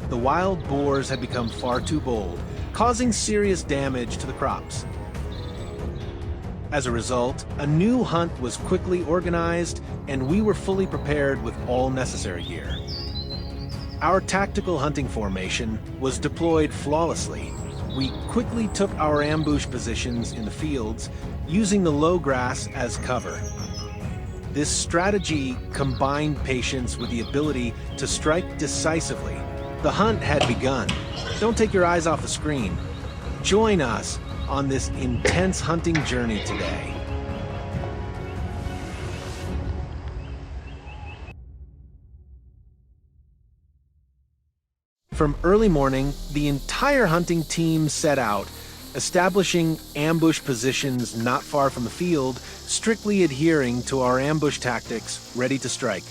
the wild boars had become far too bold, causing serious damage to the crops. As a result, a new hunt was quickly organized, and we were fully prepared with all necessary gear. Our tactical hunting formation was deployed flawlessly. We quickly took our ambush positions in the fields, using the low grass as cover. This strategy combined patience with the ability to strike decisively. The hunt had begun. Don't take your eyes off the screen. Join us on this intense hunting journey today. From early morning, the entire hunting team set out, establishing ambush positions not far from the field, strictly adhering to our ambush tactics, ready to strike.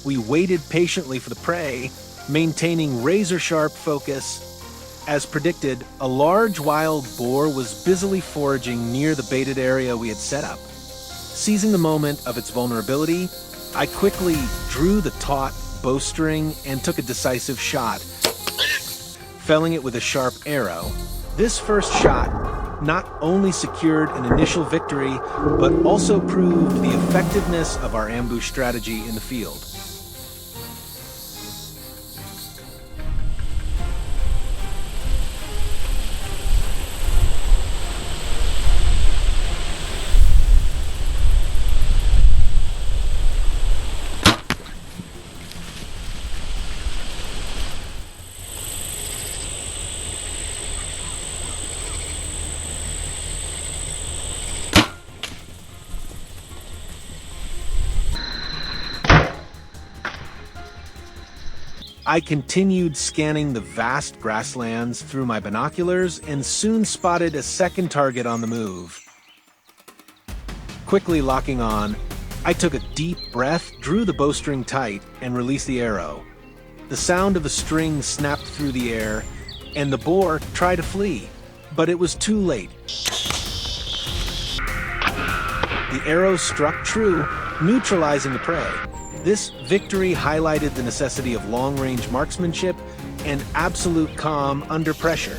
We waited patiently for the prey, maintaining razor-sharp focus. As predicted, a large wild boar was busily foraging near the baited area we had set up. Seizing the moment of its vulnerability, I quickly drew the taut bowstring and took a decisive shot, felling it with a sharp arrow. This first shot not only secured an initial victory, but also proved the effectiveness of our ambush strategy in the field. I continued scanning the vast grasslands through my binoculars and soon spotted a second target on the move. Quickly locking on, I took a deep breath, drew the bowstring tight, and released the arrow. The sound of the string snapped through the air, and the boar tried to flee, but it was too late. The arrow struck true, neutralizing the prey. This victory highlighted the necessity of long-range marksmanship and absolute calm under pressure.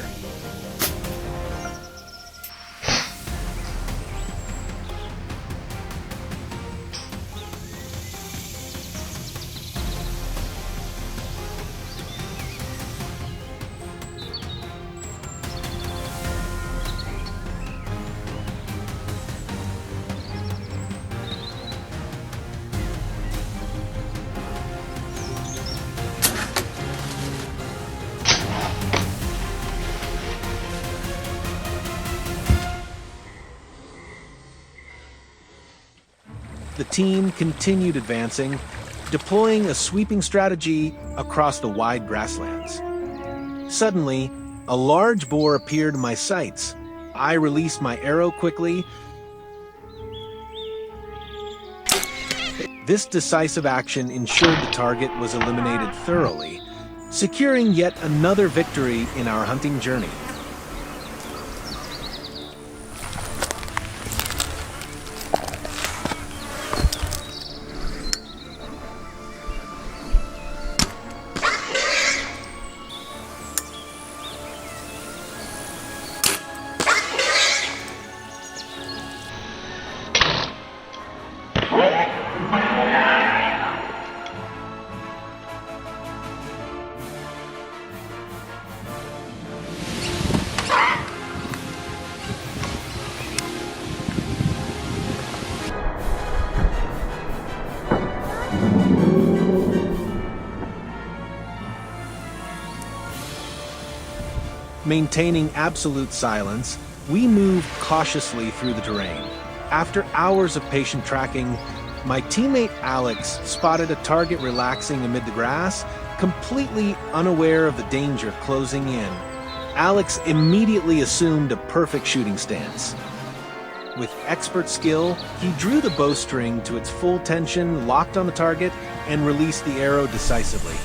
The team continued advancing, deploying a sweeping strategy across the wide grasslands. Suddenly, a large boar appeared in my sights. I released my arrow quickly. This decisive action ensured the target was eliminated thoroughly, securing yet another victory in our hunting journey. Maintaining absolute silence, we moved cautiously through the terrain. After hours of patient tracking, my teammate Alex spotted a target relaxing amid the grass, completely unaware of the danger closing in. Alex immediately assumed a perfect shooting stance. With expert skill, he drew the bowstring to its full tension, locked on the target, and released the arrow decisively.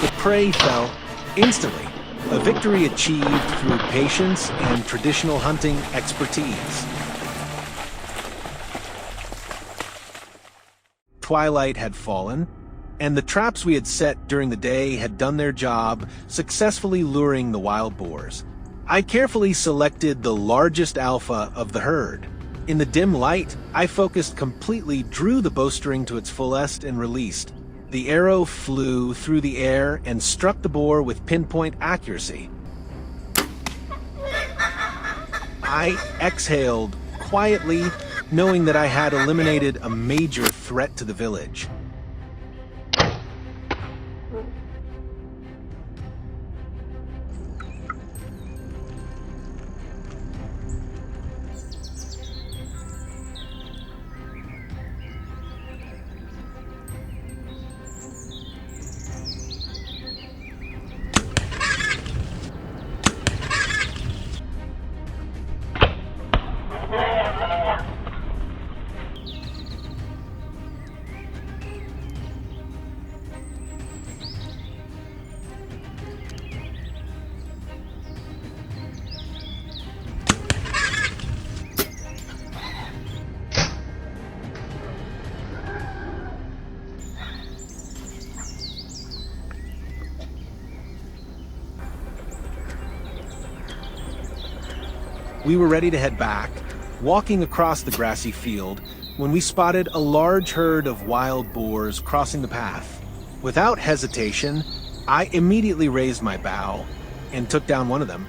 The prey fell instantly, a victory achieved through patience and traditional hunting expertise. Twilight had fallen, and the traps we had set during the day had done their job, successfully luring the wild boars. I carefully selected the largest alpha of the herd. In the dim light, I focused completely, drew the bowstring to its fullest, and released. The arrow flew through the air and struck the boar with pinpoint accuracy. I exhaled quietly, knowing that I had eliminated a major threat to the village. We were ready to head back, walking across the grassy field, when we spotted a large herd of wild boars crossing the path. Without hesitation, I immediately raised my bow and took down one of them.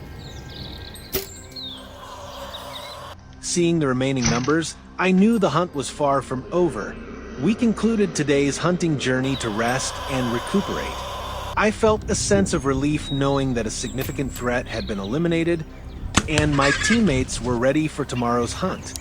Seeing the remaining numbers, I knew the hunt was far from over. We concluded today's hunting journey to rest and recuperate. I felt a sense of relief knowing that a significant threat had been eliminated, and my teammates were ready for tomorrow's hunt.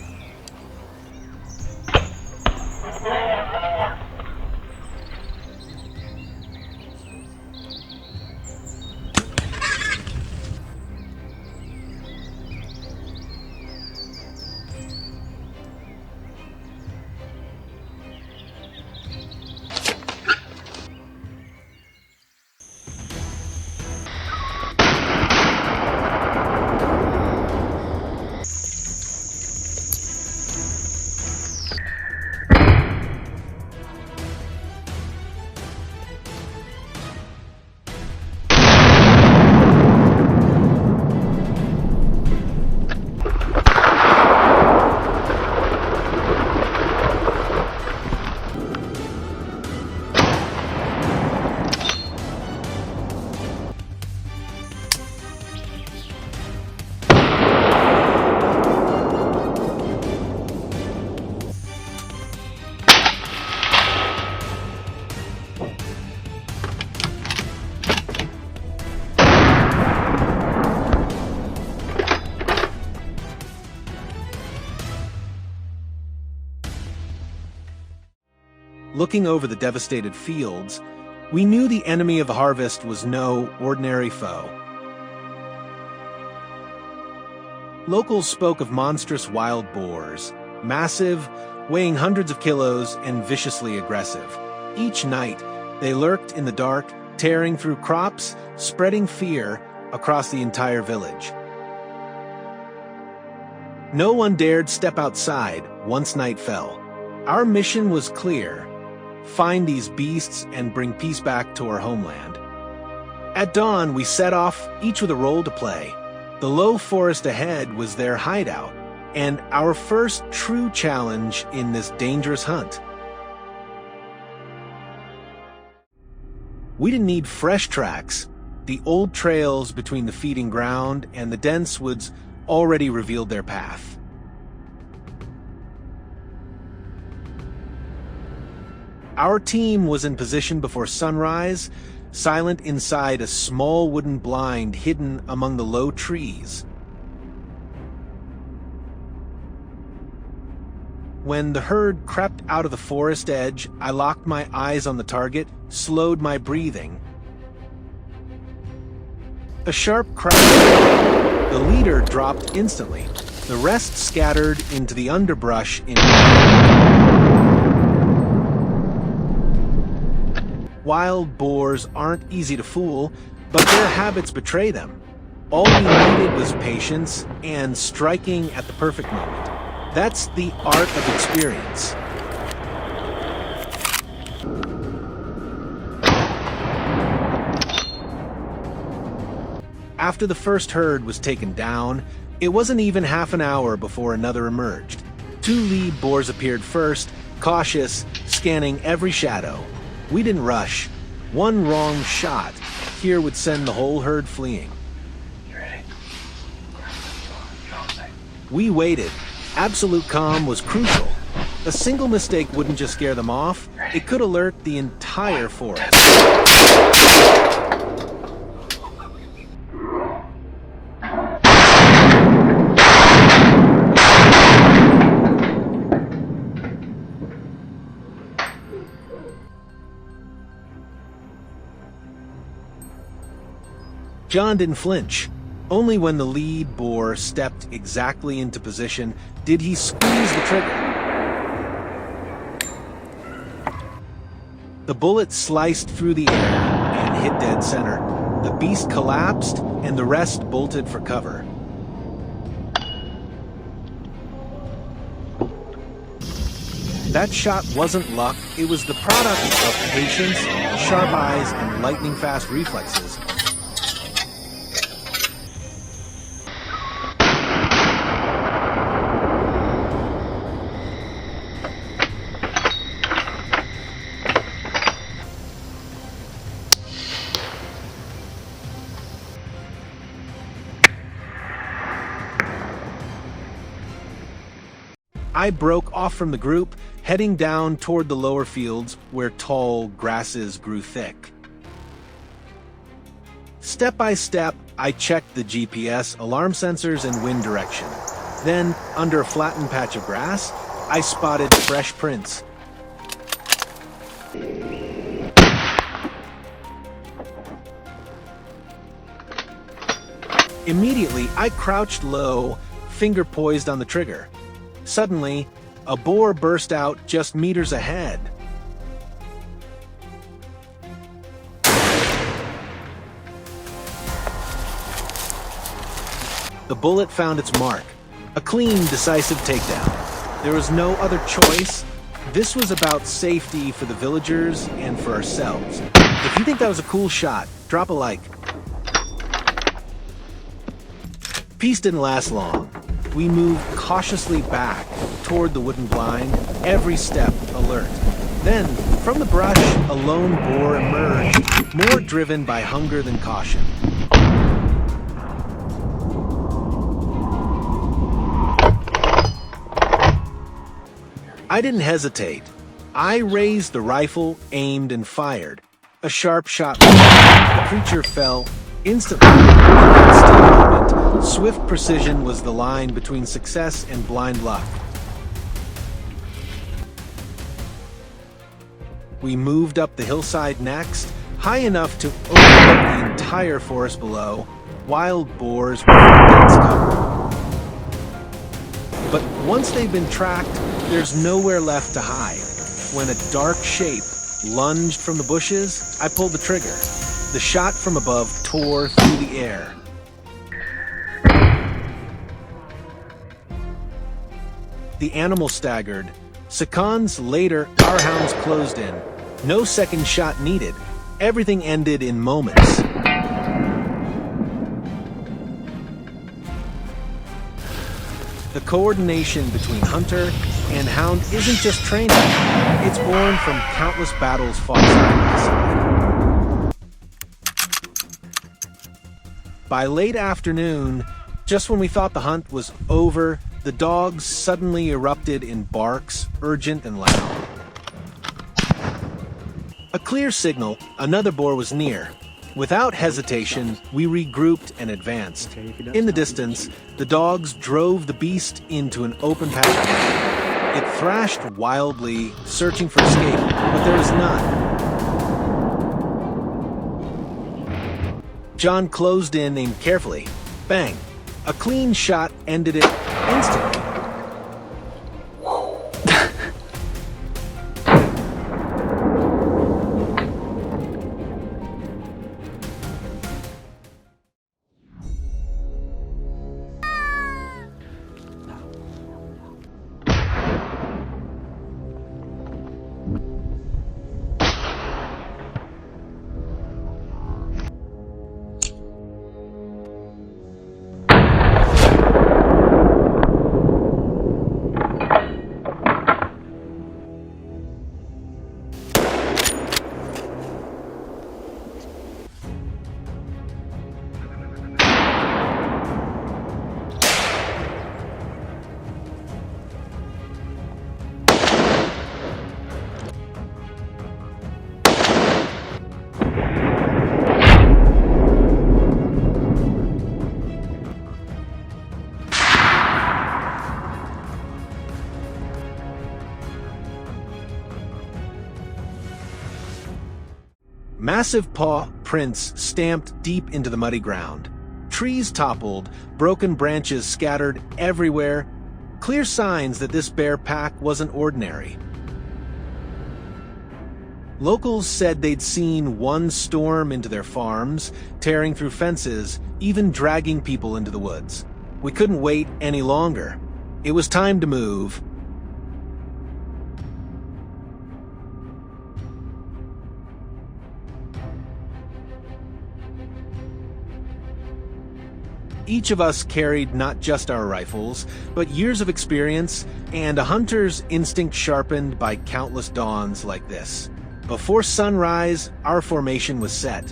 Looking over the devastated fields, we knew the enemy of the harvest was no ordinary foe. Locals spoke of monstrous wild boars, massive, weighing hundreds of kilos, and viciously aggressive. Each night, they lurked in the dark, tearing through crops, spreading fear across the entire village. No one dared step outside once night fell. Our mission was clear: find these beasts and bring peace back to our homeland. At dawn, we set off, each with a role to play. The low forest ahead was their hideout, and our first true challenge in this dangerous hunt. We didn't need fresh tracks. The old trails between the feeding ground and the dense woods already revealed their path. Our team was in position before sunrise, silent inside a small wooden blind hidden among the low trees. When the herd crept out of the forest edge, I locked my eyes on the target, slowed my breathing. A sharp crack. The leader dropped instantly. The rest scattered into the underbrush in Wild boars aren't easy to fool, but their habits betray them. All we needed was patience and striking at the perfect moment. That's the art of experience. After the first herd was taken down, it wasn't even half an hour before another emerged. 2 lead boars appeared first, cautious, scanning every shadow. We didn't rush. One wrong shot here would send the whole herd fleeing. You ready? We waited. Absolute calm was crucial. A single mistake wouldn't just scare them off, it could alert the entire forest. John didn't flinch. Only when the lead boar stepped exactly into position did he squeeze the trigger. The bullet sliced through the air and hit dead center. The beast collapsed, and the rest bolted for cover. That shot wasn't luck, it was the product of patience, sharp eyes, and lightning-fast reflexes. I broke off from the group, heading down toward the lower fields where tall grasses grew thick. Step by step, I checked the GPS, alarm sensors, and wind direction. Then, under a flattened patch of grass, I spotted fresh prints. Immediately, I crouched low, finger poised on the trigger. Suddenly, a boar burst out just meters ahead. The bullet found its mark. A clean, decisive takedown. There was no other choice. This was about safety for the villagers and for ourselves. If you think that was a cool shot, drop a like. Peace didn't last long. We moved cautiously back toward the wooden blind, every step alert. Then, from the brush, a lone boar emerged, more driven by hunger than caution. I didn't hesitate. I raised the rifle, aimed, and fired. A sharp shot. The creature fell instantly. In that still moment, swift precision was the line between success and blind luck. We moved up the hillside next, high enough to overlook the entire forest below. Wild boars were dense cover. But once they've been tracked, there's nowhere left to hide. When a dark shape lunged from the bushes, I pulled the trigger. The shot from above tore through the air. The animal staggered. Seconds later, our hounds closed in. No second shot needed. Everything ended in moments. The coordination between hunter and hound isn't just training. It's born from countless battles fought side by side. By late afternoon, just when we thought the hunt was over, the dogs suddenly erupted in barks, urgent and loud. A clear signal, another boar was near. Without hesitation, we regrouped and advanced. In the distance, the dogs drove the beast into an open patch of land. It thrashed wildly, searching for escape, but there was none. John closed in, aimed carefully. Bang! A clean shot ended it instantly. Massive paw prints stamped deep into the muddy ground. Trees toppled, broken branches scattered everywhere, clear signs that this bear pack wasn't ordinary. Locals said they'd seen one storm into their farms, tearing through fences, even dragging people into the woods. We couldn't wait any longer. It was time to move. Each of us carried not just our rifles, but years of experience and a hunter's instinct sharpened by countless dawns like this. Before sunrise, our formation was set.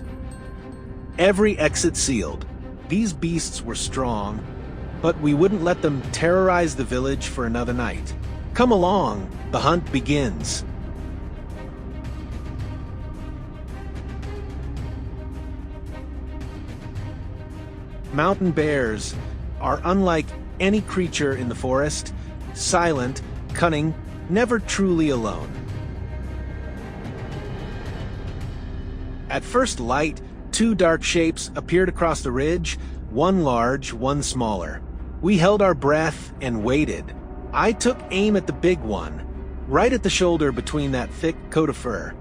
Every exit sealed. These beasts were strong, but we wouldn't let them terrorize the village for another night. Come along, the hunt begins. Mountain bears are unlike any creature in the forest, silent, cunning, never truly alone. At first light, two dark shapes appeared across the ridge, one large, one smaller. We held our breath and waited. I took aim at the big one, right at the shoulder between that thick coat of fur.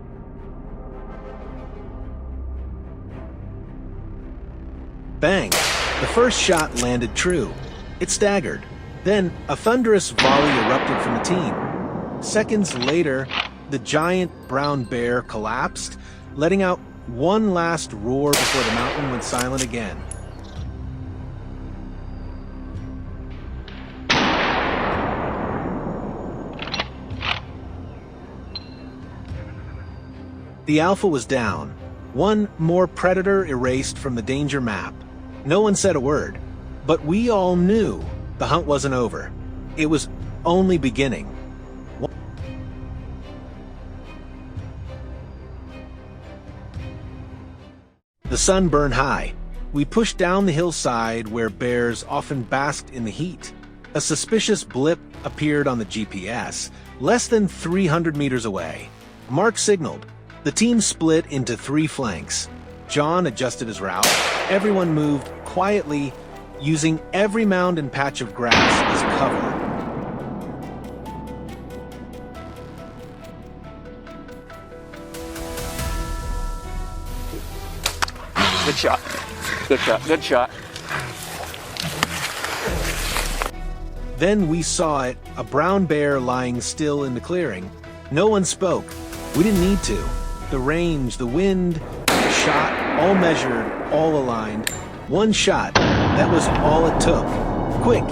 Bang! The first shot landed true. It staggered. Then a thunderous volley erupted from the team. Seconds later, the giant brown bear collapsed, letting out one last roar before the mountain went silent again. The alpha was down. One more predator erased from the danger map. No one said a word, but we all knew the hunt wasn't over. It was only beginning. The sun burned high. We pushed down the hillside where bears often basked in the heat. A suspicious blip appeared on the GPS, less than 300 meters away. Mark signaled. The team split into three flanks. John adjusted his route. Everyone moved quietly, using every mound and patch of grass as cover. Good shot. Good shot. Good shot. Then we saw it, a brown bear lying still in the clearing. No one spoke. We didn't need to. The range, the wind, the shot, all measured, all aligned. One shot, that was all it took. Quick,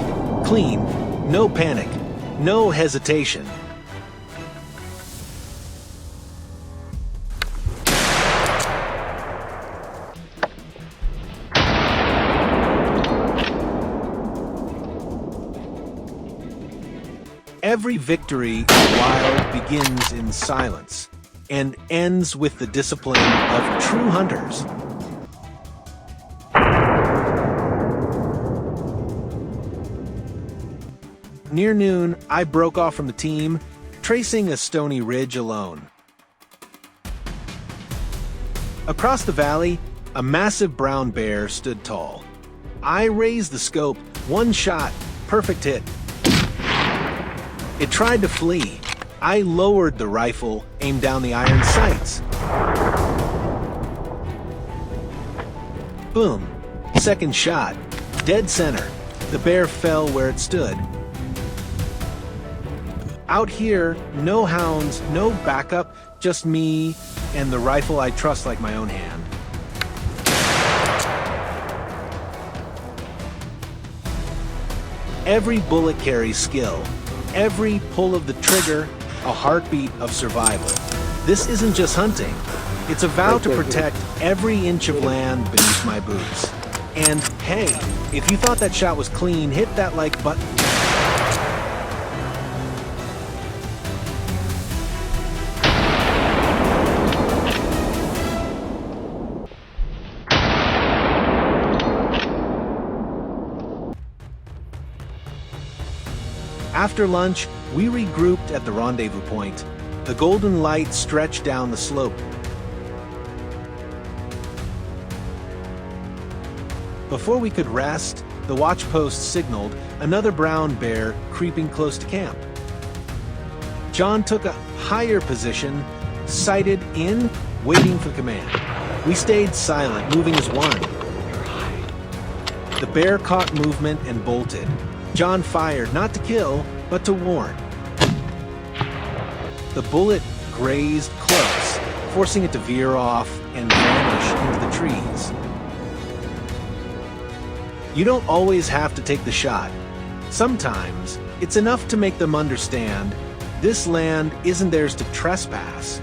clean, no panic, no hesitation. Every victory in the wild begins in silence and ends with the discipline of true hunters. Near noon, I broke off from the team, tracing a stony ridge alone. Across the valley, a massive brown bear stood tall. I raised the scope, one shot, perfect hit. It tried to flee. I lowered the rifle, aimed down the iron sights. Boom. Second shot. Dead center. The bear fell where it stood. Out here, no hounds, no backup, just me and the rifle I trust like my own hand. Every bullet carries skill. Every pull of the trigger, a heartbeat of survival. This isn't just hunting. It's a vow to protect every inch of land beneath my boots. And hey, if you thought that shot was clean, hit that like button. After lunch, we regrouped at the rendezvous point. The golden light stretched down the slope. Before we could rest, the watch post signaled another brown bear creeping close to camp. John took a higher position, sighted in, waiting for command. We stayed silent, moving as one. The bear caught movement and bolted. John fired, not to kill, but to warn. The bullet grazed close, forcing it to veer off and vanish into the trees. You don't always have to take the shot. Sometimes, it's enough to make them understand this land isn't theirs to trespass.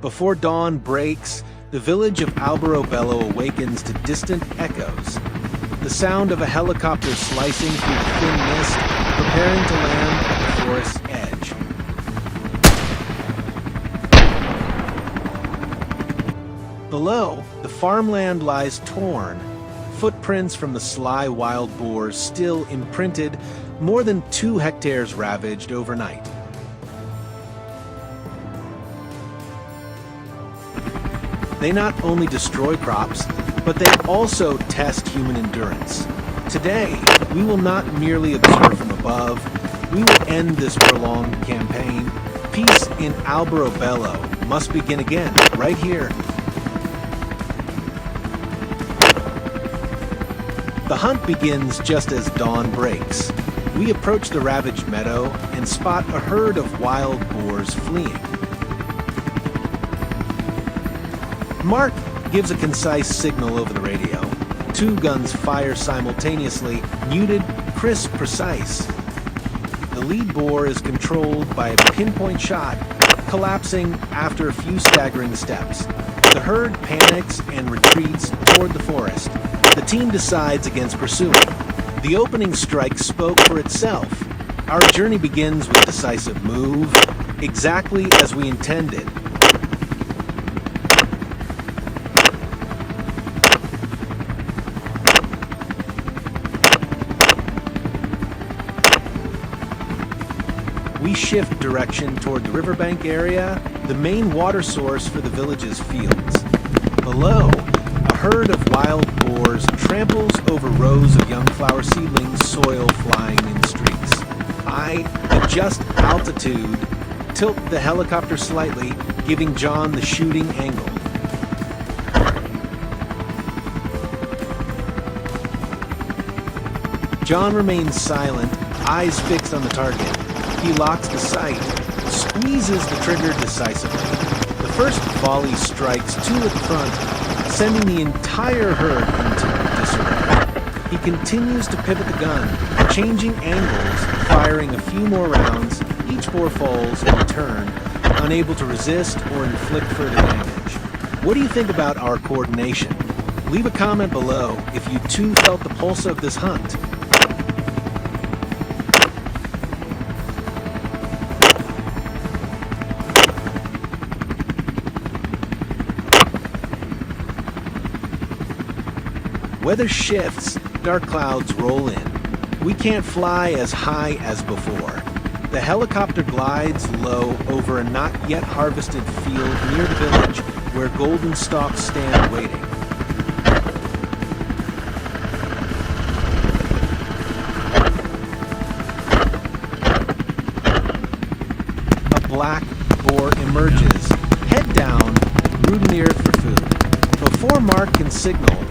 Before dawn breaks, the village of Alberobello awakens to distant echoes. The sound of a helicopter slicing through the thin mist, preparing to land at the forest's edge. Below, the farmland lies torn, footprints from the sly wild boars still imprinted, more than 2 hectares ravaged overnight. They not only destroy crops, but they also test human endurance. Today, we will not merely observe from above. We will end this prolonged campaign. Peace in Alberobello must begin again, right here. The hunt begins just as dawn breaks. We approach the ravaged meadow and spot a herd of wild boars fleeing. Mark gives a concise signal over the radio. 2 guns fire simultaneously, muted, crisp, precise. The lead boar is controlled by a pinpoint shot, collapsing after a few staggering steps. The herd panics and retreats toward the forest. The team decides against pursuing. The opening strike spoke for itself. Our journey begins with a decisive move, exactly as we intended. We shift direction toward the riverbank area, the main water source for the village's fields. Below, a herd of wild boars tramples over rows of young flower seedlings, soil flying in streaks. I adjust altitude, tilt the helicopter slightly, giving John the shooting angle. John remains silent, eyes fixed on the target. He locks the sight, squeezes the trigger decisively. The first volley strikes 2 at the front, sending the entire herd into disarray. He continues to pivot the gun, changing angles, firing a few more rounds. Each boar falls in turn, unable to resist or inflict further damage. What do you think about our coordination? Leave a comment below if you too felt the pulse of this hunt. Weather shifts, dark clouds roll in. We can't fly as high as before. The helicopter glides low over a not yet harvested field near the village where golden stalks stand waiting. A black boar emerges, head down, rooting the earth for food. Before Mark can signal,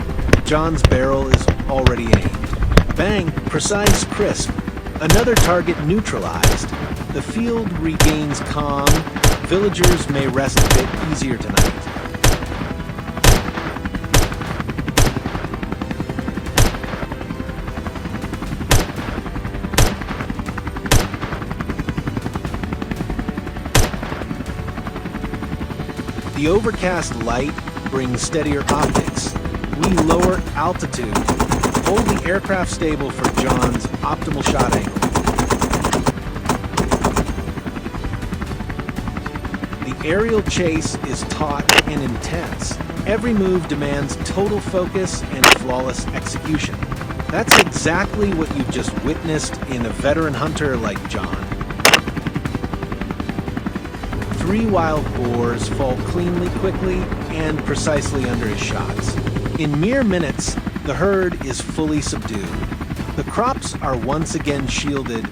John's barrel is already aimed. Bang, precise, crisp. Another target neutralized. The field regains calm. Villagers may rest a bit easier tonight. The overcast light brings steadier optics. We lower altitude. Hold the aircraft stable for John's optimal shot angle. The aerial chase is taut and intense. Every move demands total focus and flawless execution. That's exactly what you've just witnessed in a veteran hunter like John. 3 wild boars fall cleanly, quickly, and precisely under his shots. In mere minutes, the herd is fully subdued. The crops are once again shielded,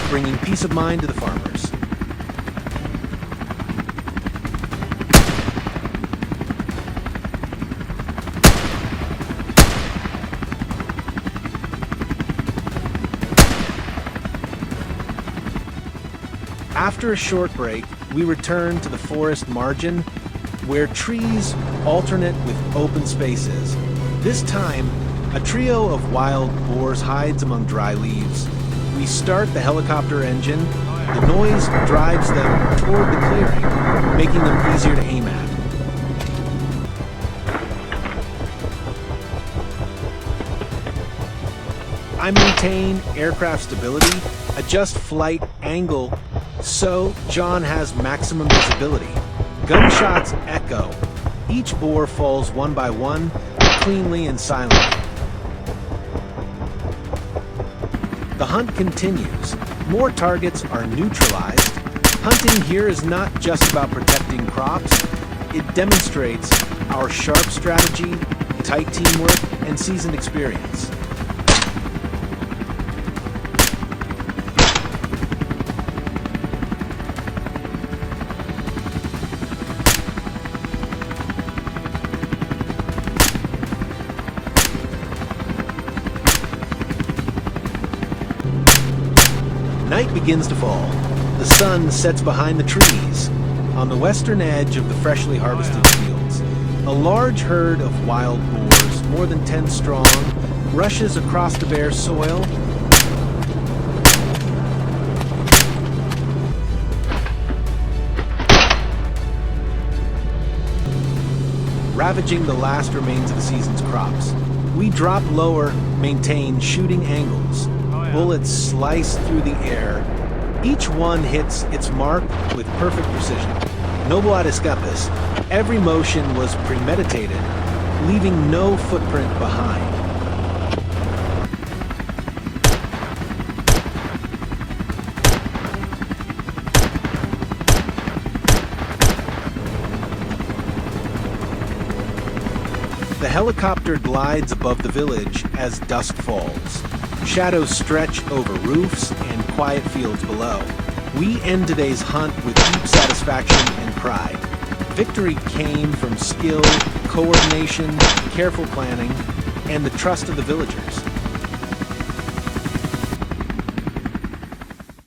bringing peace of mind to the farmers. After a short break, we return to the forest margin, where trees alternate with open spaces. This time, a trio of wild boars hides among dry leaves. We start the helicopter engine. The noise drives them toward the clearing, making them easier to aim at. I maintain aircraft stability, adjust flight angle, so John has maximum visibility. Gunshots echo. Each boar falls one by one, cleanly and silently. The hunt continues. More targets are neutralized. Hunting here is not just about protecting crops. It demonstrates our sharp strategy, tight teamwork, and seasoned experience. Night begins to fall. The sun sets behind the trees. On the western edge of the freshly harvested fields, a large herd of wild boars, more than 10 strong, rushes across the bare soil. Ravaging the last remains of the season's crops. We drop lower, maintain shooting angles. Bullets slice through the air. Each one hits its mark with perfect precision. No blood escapes. Every motion was premeditated, leaving no footprint behind. The helicopter glides above the village as dusk falls. Shadows stretch over roofs and quiet fields below. We end today's hunt with deep satisfaction and pride. Victory came from skill, coordination, careful planning, and the trust of the villagers.